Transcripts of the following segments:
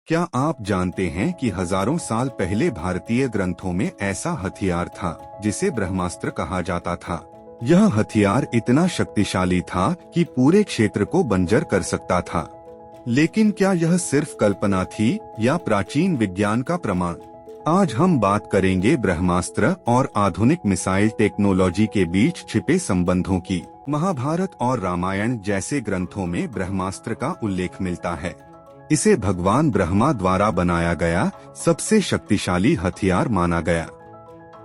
क्या आप जानते हैं कि हजारों साल पहले भारतीय ग्रंथों में ऐसा हथियार था जिसे ब्रह्मास्त्र कहा जाता था। यह हथियार इतना शक्तिशाली था कि पूरे क्षेत्र को बंजर कर सकता था। लेकिन क्या यह सिर्फ कल्पना थी या प्राचीन विज्ञान का प्रमाण? आज हम बात करेंगे ब्रह्मास्त्र और आधुनिक मिसाइल टेक्नोलॉजी के बीच छिपे संबंधों की। महाभारत और रामायण जैसे ग्रंथों में ब्रह्मास्त्र का उल्लेख मिलता है। इसे भगवान ब्रह्मा द्वारा बनाया गया सबसे शक्तिशाली हथियार माना गया।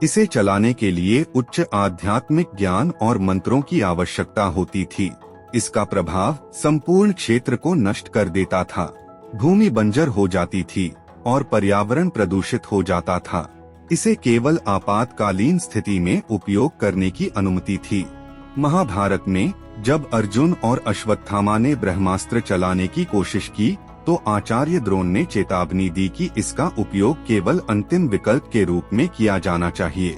इसे चलाने के लिए उच्च आध्यात्मिक ज्ञान और मंत्रों की आवश्यकता होती थी। इसका प्रभाव संपूर्ण क्षेत्र को नष्ट कर देता था। भूमि बंजर हो जाती थी और पर्यावरण प्रदूषित हो जाता था। इसे केवल आपातकालीन स्थिति में उपयोग करने की अनुमति थी। महाभारत में जब अर्जुन और अश्वत्थामा ने ब्रह्मास्त्र चलाने की कोशिश की तो आचार्य द्रोण ने चेतावनी दी कि इसका उपयोग केवल अंतिम विकल्प के रूप में किया जाना चाहिए।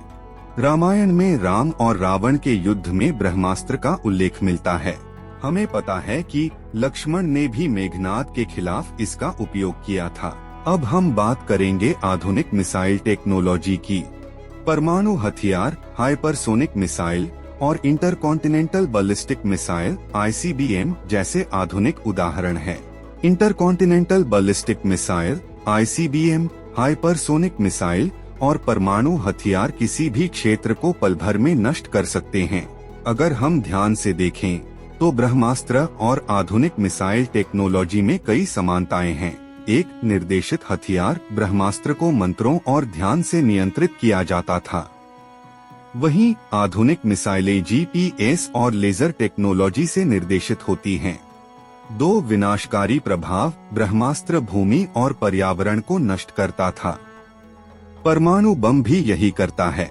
रामायण में राम और रावण के युद्ध में ब्रह्मास्त्र का उल्लेख मिलता है। हमें पता है कि लक्ष्मण ने भी मेघनाद के खिलाफ इसका उपयोग किया था। अब हम बात करेंगे आधुनिक मिसाइल टेक्नोलॉजी की। परमाणु हथियार, हाइपरसोनिक मिसाइल और इंटरकॉन्टिनेंटल बैलिस्टिक मिसाइल (ICBM) जैसे आधुनिक उदाहरण हैं। Intercontinental ballistic missile (ICBM), hypersonic missile और परमाणु हथियार किसी भी क्षेत्र को पल भर में नष्ट कर सकते हैं। अगर हम ध्यान से देखें तो ब्रह्मास्त्र और आधुनिक मिसाइल टेक्नोलॉजी में कई समानताएं हैं। एक निर्देशित हथियार, ब्रह्मास्त्र को मंत्रों और ध्यान से नियंत्रित किया जाता था। वहीं आधुनिक मिसाइलें GPS और लेजर टेक्नोलॉजी से निर्देशित होती हैं। दो विनाशकारी प्रभाव, ब्रह्मास्त्र भूमि और पर्यावरण को नष्ट करता था। परमाणु बम भी यही करता है।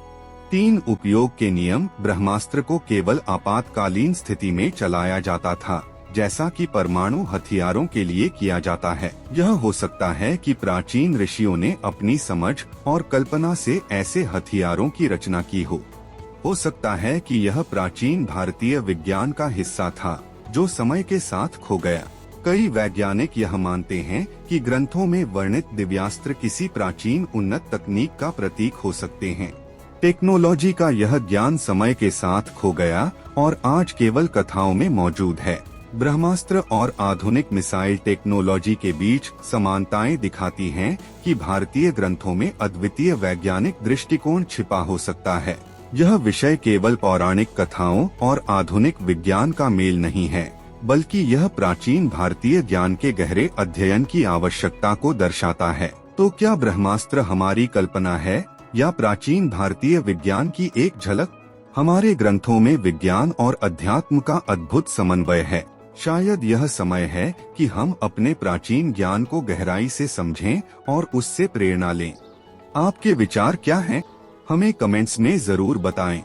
3 उपयोग के नियम, ब्रह्मास्त्र को केवल आपातकालीन स्थिति में चलाया जाता था, जैसा कि परमाणु हथियारों के लिए किया जाता है। यह हो सकता है कि प्राचीन ऋषियों ने अपनी समझ और कल्पना से ऐसे हथियारों की रचना की हो सकता है कि यह प्राचीन भारतीय विज्ञान का हिस्सा था जो समय के साथ खो गया। कई वैज्ञानिक यह मानते हैं कि ग्रंथों में वर्णित दिव्यास्त्र किसी प्राचीन उन्नत तकनीक का प्रतीक हो सकते हैं। टेक्नोलॉजी का यह ज्ञान समय के साथ खो गया और आज केवल कथाओं में मौजूद है। ब्रह्मास्त्र और आधुनिक मिसाइल टेक्नोलॉजी के बीच समानताएं दिखाती हैं कि भारतीय ग्रंथों में अद्वितीय वैज्ञानिक दृष्टिकोण छिपा हो सकता है। यह विषय केवल पौराणिक कथाओं और आधुनिक विज्ञान का मेल नहीं है, बल्कि यह प्राचीन भारतीय ज्ञान के गहरे अध्ययन की आवश्यकता को दर्शाता है। तो क्या ब्रह्मास्त्र हमारी कल्पना है या प्राचीन भारतीय विज्ञान की एक झलक? हमारे ग्रंथों में विज्ञान और अध्यात्म का अद्भुत समन्वय है। शायद यह समय है कि हम अपने प्राचीन ज्ञान को गहराई से समझें और उससे प्रेरणा लें। आपके विचार क्या हैं? हमें कमेंट्स में जरूर बताएं।